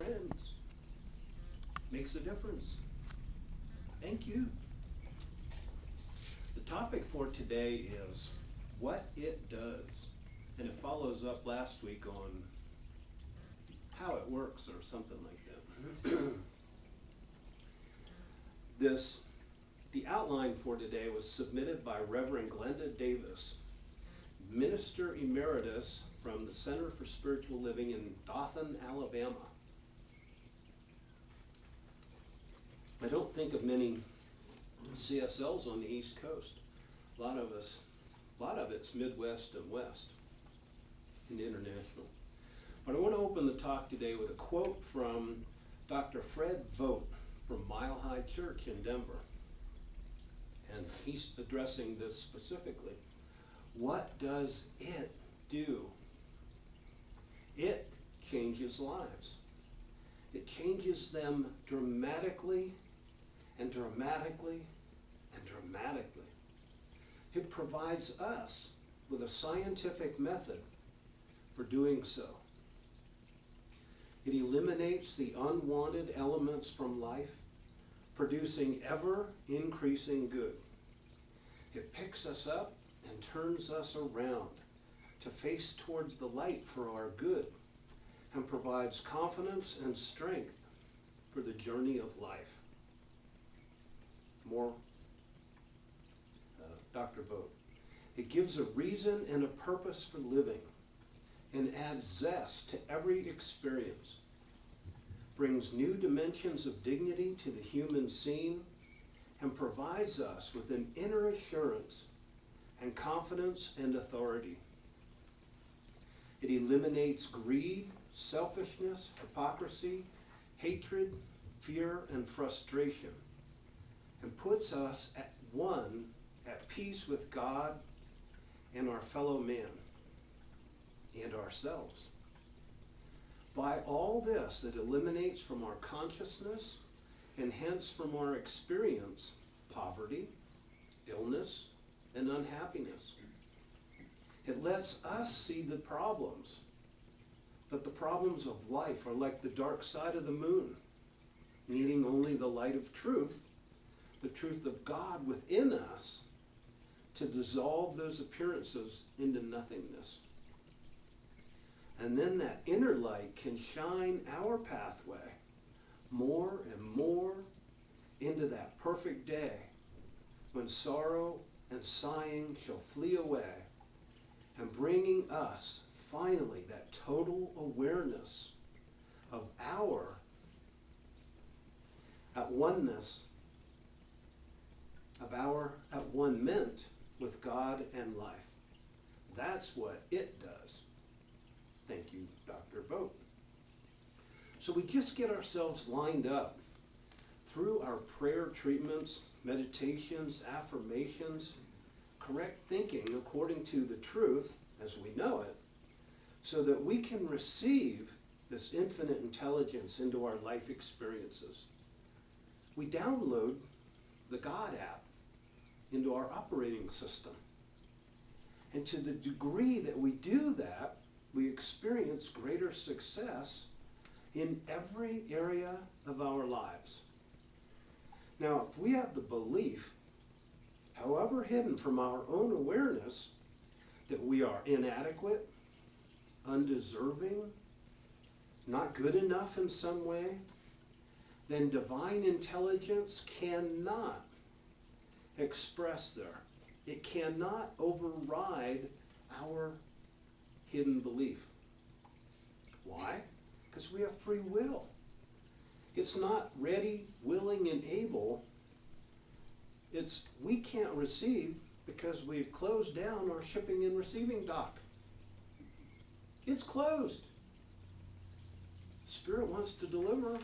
friends. Makes a difference. Thank you. The topic for today is what it does. And it follows up last week on how it works or something like that. The outline for today was submitted by Reverend Glenda Davis, Minister Emeritus from the Center for Spiritual Living in Dothan, Alabama. I don't think of many CSLs on the East Coast. A lot of it's Midwest and West and international. But I want to open the talk today with a quote from Dr. Fred Vogt from Mile High Church in Denver. And he's addressing this specifically. What does it do? It changes lives. It changes them dramatically and dramatically and dramatically. It provides us with a scientific method for doing so. It eliminates the unwanted elements from life, producing ever increasing good. It picks us up and turns us around to face towards the light for our good and provides confidence and strength for the journey of life. More, Dr. Vogt. It gives a reason and a purpose for living and adds zest to every experience, brings new dimensions of dignity to the human scene, and provides us with an inner assurance and confidence and authority. It eliminates greed, selfishness, hypocrisy, hatred, fear, and frustration, and puts us at peace with God and our fellow man and ourselves. By all this, it eliminates from our consciousness and hence from our experience poverty, illness, and unhappiness. It lets us see the problems, that the problems of life are like the dark side of the moon, needing only the light of truth, the truth of God within us, to dissolve those appearances into nothingness. And then that inner light can shine our pathway more and more into that perfect day when sorrow and sighing shall flee away, and bringing us finally that total awareness of our at oneness, of our at one meant with God and life. That's what it does. Thank you, Dr. Vogt. So we just get ourselves lined up through our prayer treatments, meditations, affirmations, correct thinking according to the truth as we know it, so that we can receive this infinite intelligence into our life experiences. We download the God app into our operating system. And to the degree that we do that, we experience greater success in every area of our lives. Now, if we have the belief, however hidden from our own awareness, that we are inadequate, undeserving, not good enough in some way, then divine intelligence cannot express there. It cannot override our hidden belief. Why? Because we have free will. It's not ready, willing, and able. It's we can't receive because we've closed down our shipping and receiving dock. It's closed. Spirit wants to deliver,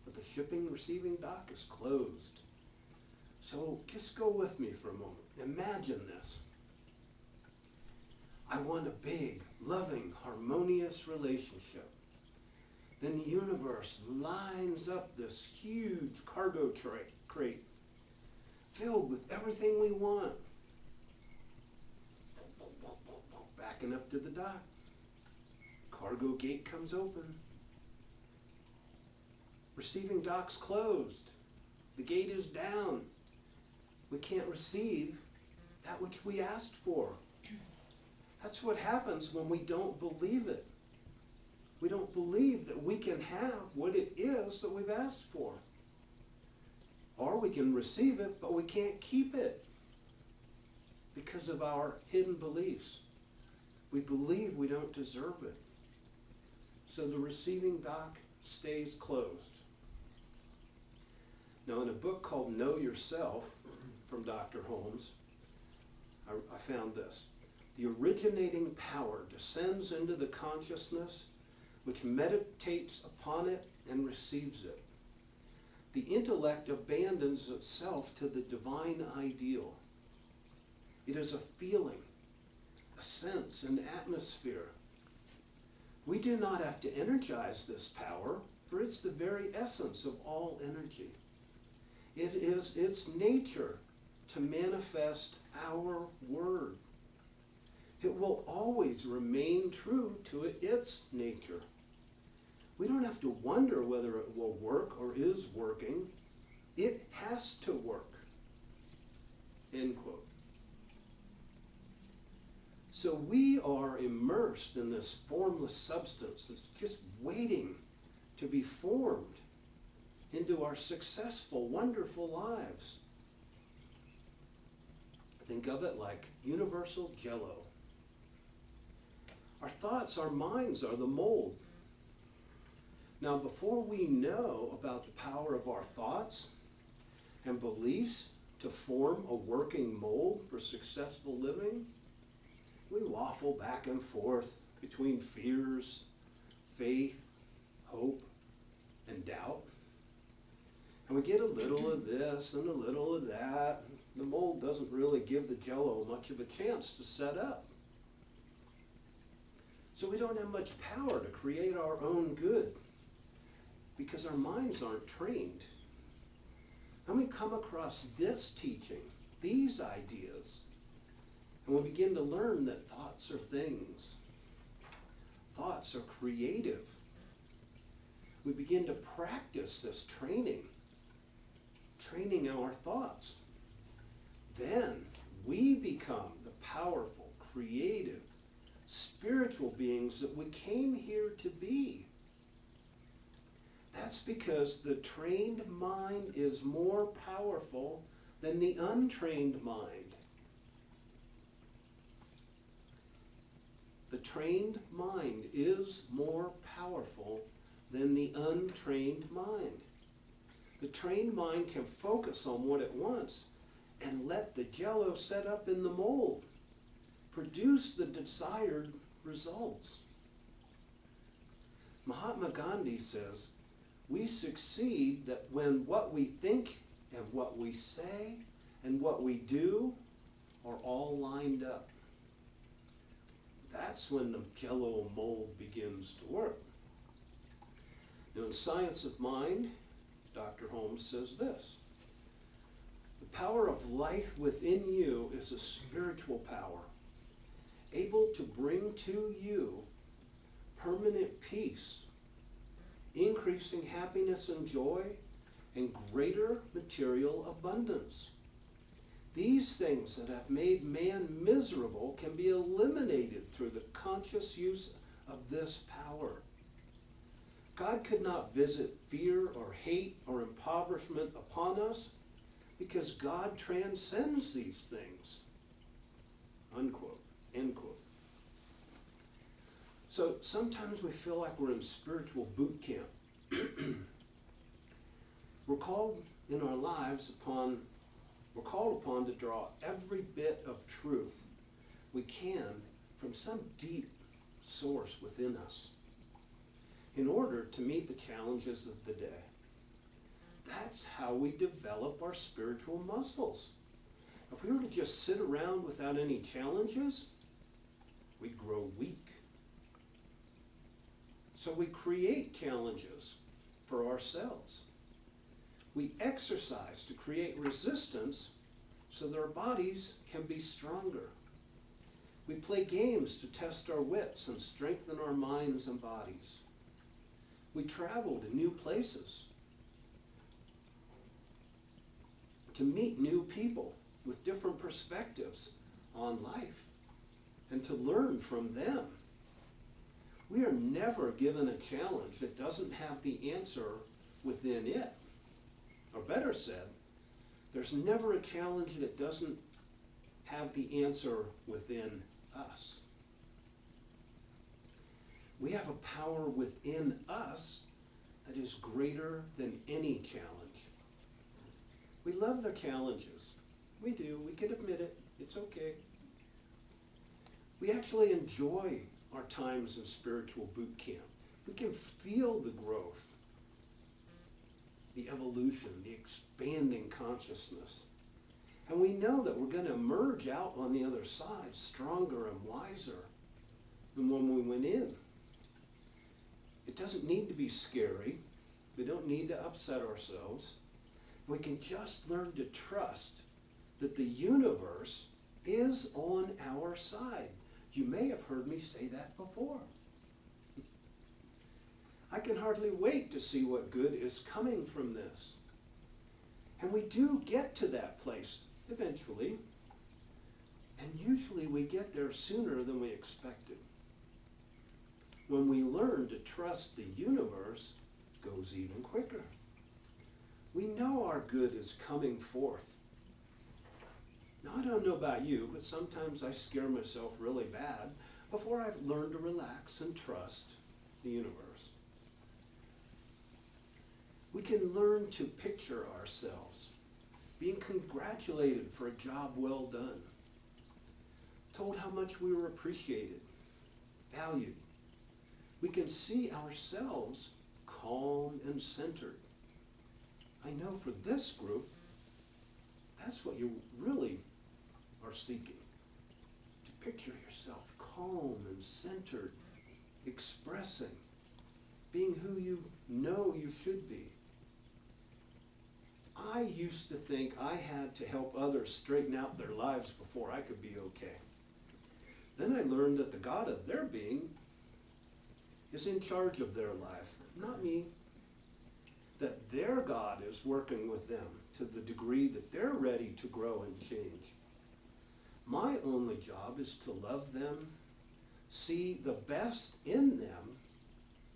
but the shipping receiving dock is closed. So just go with me for a moment. Imagine this. I want a big, loving, harmonious relationship. Then the universe lines up this huge cargo crate filled with everything we want. Backing up to the dock. Cargo gate comes open. receiving dock's closed. The gate is down. We can't receive that which we asked for. That's what happens when we don't believe it. We don't believe that we can have what it is that we've asked for. Or we can receive it, but we can't keep it because of our hidden beliefs. We believe we don't deserve it. So the receiving dock stays closed. Now, in a book called Know Yourself from Dr. Holmes, I found this. The originating power descends into the consciousness which meditates upon it and receives it. The intellect abandons itself to the divine ideal. It is a feeling, a sense, an atmosphere. We do not have to energize this power, for it's the very essence of all energy. It is its nature to manifest our word. It will always remain true to its nature. We don't have to wonder whether it will work or is working. It has to work. End quote. So we are immersed in this formless substance that's just waiting to be formed into our successful, wonderful lives. Think of it like universal jello. Our thoughts, our minds are the mold. Now, before we know about the power of our thoughts and beliefs to form a working mold for successful living, we waffle back and forth between fears, faith, hope, and doubt. And we get a little of this and a little of that. The mold doesn't really give the jello much of a chance to set up. So we don't have much power to create our own good because our minds aren't trained. And we come across this teaching, these ideas, and we begin to learn that thoughts are things. Thoughts are creative. We begin to practice this training our thoughts. Then we become the powerful, creative, spiritual beings that we came here to be. That's because the trained mind is more powerful than the untrained mind. The trained mind is more powerful than the untrained mind. The trained mind can focus on what it wants and let the jello set up in the mold produce the desired results. Mahatma Gandhi says, we succeed that when what we think and what we say and what we do are all lined up. That's when the jello mold begins to work. Now, in Science of Mind, Dr. Holmes says this: the power of life within you is a spiritual power, able to bring to you permanent peace, increasing happiness and joy, and greater material abundance. These things that have made man miserable can be eliminated through the conscious use of this power. God could not visit fear or hate or impoverishment upon us because God transcends these things. Unquote. End quote. So sometimes we feel like we're in spiritual boot camp. We're called in our lives we're called upon to draw every bit of truth we can from some deep source within us in order to meet the challenges of the day. That's how we develop our spiritual muscles. If we were to just sit around without any challenges, we'd grow weak. So we create challenges for ourselves. We exercise to create resistance so that our bodies can be stronger. We play games to test our wits and strengthen our minds and bodies. We travel to new places to meet new people with different perspectives on life and to learn from them. We are never given a challenge that doesn't have the answer within it. Or better said, there's never a challenge that doesn't have the answer within us. We have a power within us that is greater than any challenge. We love the challenges. We do. We can admit it. It's okay. We actually enjoy our times in spiritual boot camp. We can feel the growth, the evolution, the expanding consciousness. And we know that we're going to emerge out on the other side stronger and wiser than when we went in. It doesn't need to be scary. We don't need to upset ourselves. We can just learn to trust that the universe is on our side. You may have heard me say that before. I can hardly wait to see what good is coming from this. And we do get to that place eventually. And usually we get there sooner than we expected. When we learn to trust the universe, it goes even quicker. We know our good is coming forth. Now, I don't know about you, but sometimes I scare myself really bad before I've learned to relax and trust the universe. We can learn to picture ourselves being congratulated for a job well done, told how much we were appreciated, valued. We can see ourselves calm and centered. I know for this group, that's what you really are seeking. To picture yourself calm and centered, expressing, being who you know you should be. I used to think I had to help others straighten out their lives before I could be okay. Then I learned that the God of their being is in charge of their life, not me. That their God is working with them to the degree that they're ready to grow and change. My only job is to love them, see the best in them,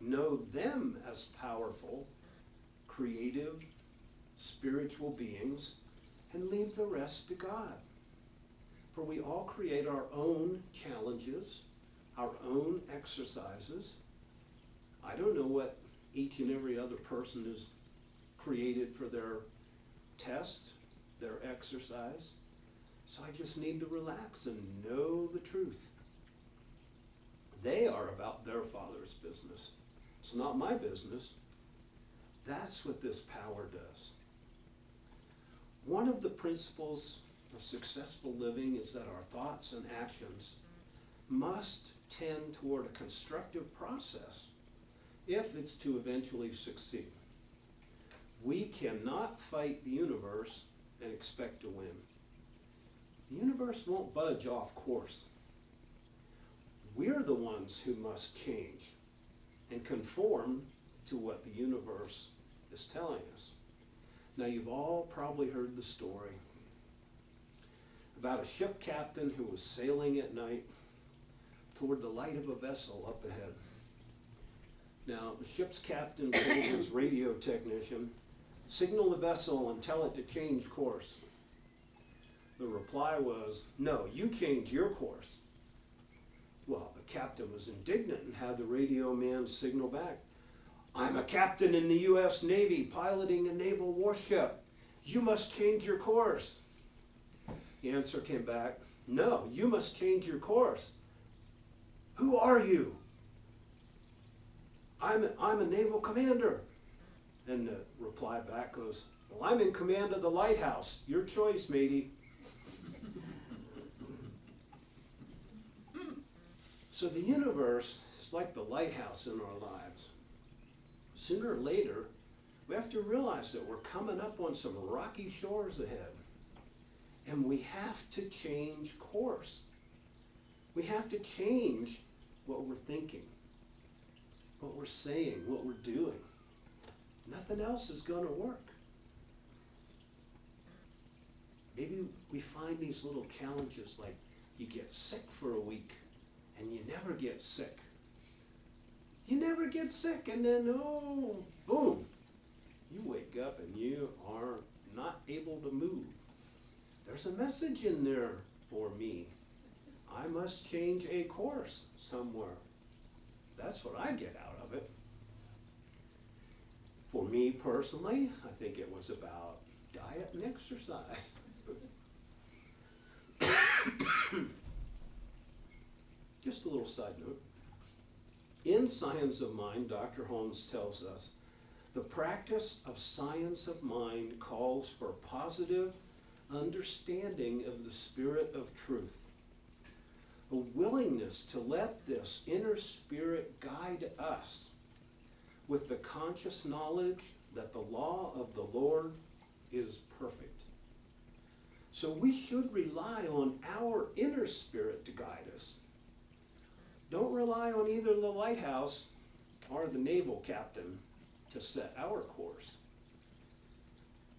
know them as powerful, creative, spiritual beings, and leave the rest to God. For we all create our own challenges, our own exercises. I don't know what each and every other person is created for their test, their exercise. So I just need to relax and know the truth. They are about their Father's business. It's not my business. That's what this power does. One of the principles of successful living is that our thoughts and actions must tend toward a constructive process if it's to eventually succeed. We cannot fight the universe and expect to win. The universe won't budge off course. We're the ones who must change and conform to what the universe is telling us. Now, you've all probably heard the story about a ship captain who was sailing at night toward the light of a vessel up ahead. Now, the ship's captain told his radio technician, "Signal the vessel and tell it to change course." The reply was, "No, you change your course." Well, the captain was indignant and had the radio man signal back, "I'm a captain in the U.S. Navy piloting a naval warship. You must change your course." The answer came back, "No, you must change your course." "Who are you?" I'm a naval commander." And the reply back goes, "Well, I'm in command of the lighthouse. Your choice, matey." So the universe is like the lighthouse in our lives. Sooner or later, we have to realize that we're coming up on some rocky shores ahead. And we have to change course. We have to change what we're thinking, what we're saying, what we're doing. Nothing else is going to work. Maybe we find these little challenges like you get sick for a week and you never get sick. You never get sick, and then, oh, boom, you wake up and you are not able to move. There's a message in there for me. I must change a course somewhere. That's what I get out of it. For me personally, I think it was about diet and exercise. Just a little side note. In Science of Mind, Dr. Holmes tells us, the practice of science of mind calls for positive understanding of the spirit of truth, a willingness to let this inner spirit guide us with the conscious knowledge that the law of the Lord is perfect. So we should rely on our inner spirit to guide us. Don't rely on either the lighthouse or the naval captain to set our course.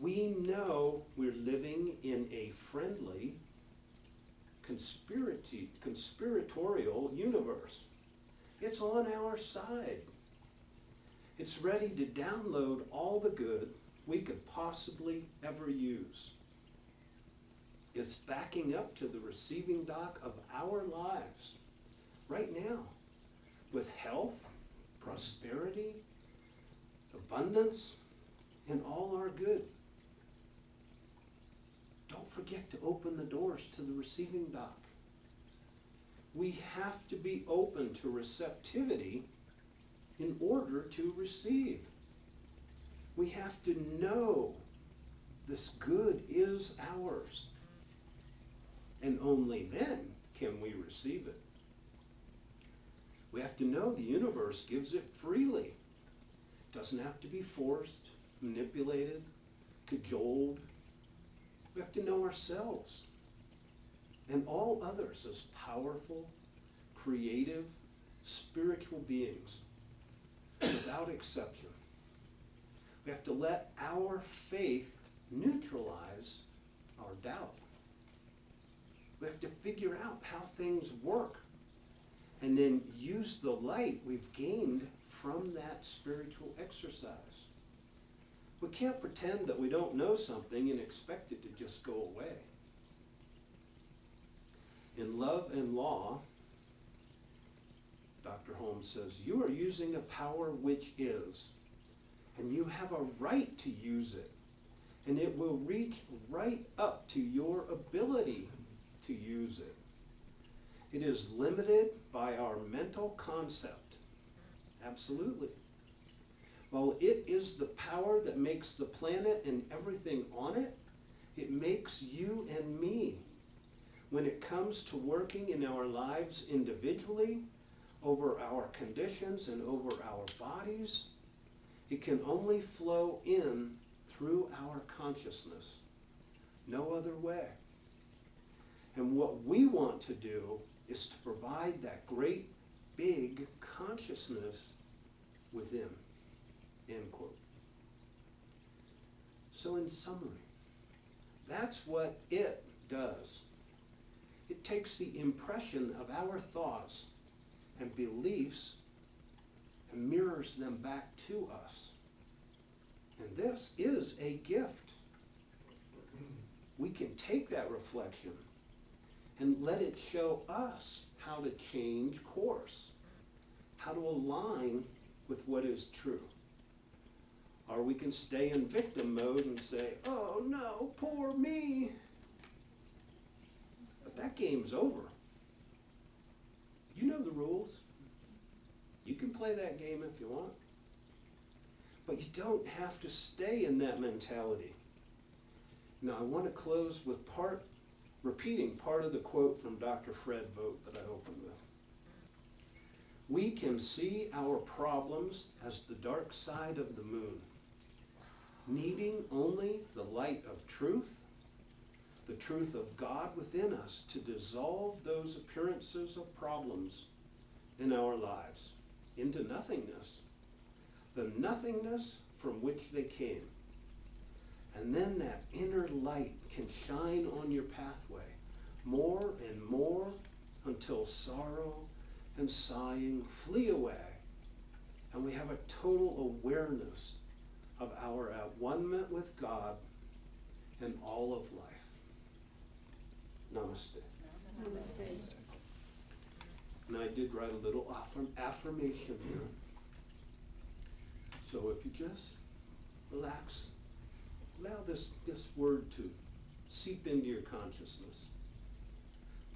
We know we're living in a friendly, conspiratorial universe. It's on our side. It's ready to download all the good we could possibly ever use. It's backing up to the receiving dock of our lives right now with health, prosperity, abundance, and all our good. Don't forget to open the doors to the receiving dock. We have to be open to receptivity in order to receive. We have to know this good is ours. And only then can we receive it. We have to know the universe gives it freely. It doesn't have to be forced, manipulated, cajoled. We have to know ourselves and all others as powerful, creative, spiritual beings without exception. We have to let our faith neutralize our doubt. We have to figure out how things work and then use the light we've gained from that spiritual exercise. We can't pretend that we don't know something and expect it to just go away. In Love and Law, Dr. Holmes says, you are using a power which is, and you have a right to use it, and it will reach right up to your ability to use it. It is limited by our mental concept. Absolutely. While it is the power that makes the planet and everything on it, it makes you and me. When it comes to working in our lives individually, over our conditions and over our bodies, it can only flow in through our consciousness. No other way. And what we want to do is to provide that great big consciousness within. End quote. So in summary, that's what it does. It takes the impression of our thoughts and beliefs and mirrors them back to us. And this is a gift. We can take that reflection and let it show us how to change course, how to align with what is true. Or we can stay in victim mode and say, oh no, poor me. But that game's over. You know the rules. You can play that game if you want. But you don't have to stay in that mentality. Now I want to close with repeating part of the quote from Dr. Fred Vogt that I opened with. We can see our problems as the dark side of the moon, needing only the light of truth, the truth of God within us to dissolve those appearances of problems in our lives into nothingness, the nothingness from which they came. And then that inner light can shine on your pathway more and more until sorrow and sighing flee away. And we have a total awareness of our at-one-ment with God and all of life. Namaste. Namaste. And I did write a little affirmation here. So if you just relax, allow this word to seep into your consciousness.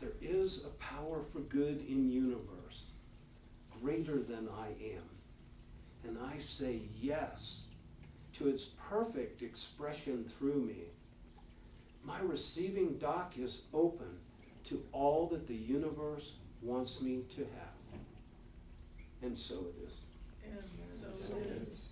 There is a power for good in universe, greater than I am. And I say yes to its perfect expression through me. My receiving dock is open to all that the universe wants me to have. And so it is. And so it is.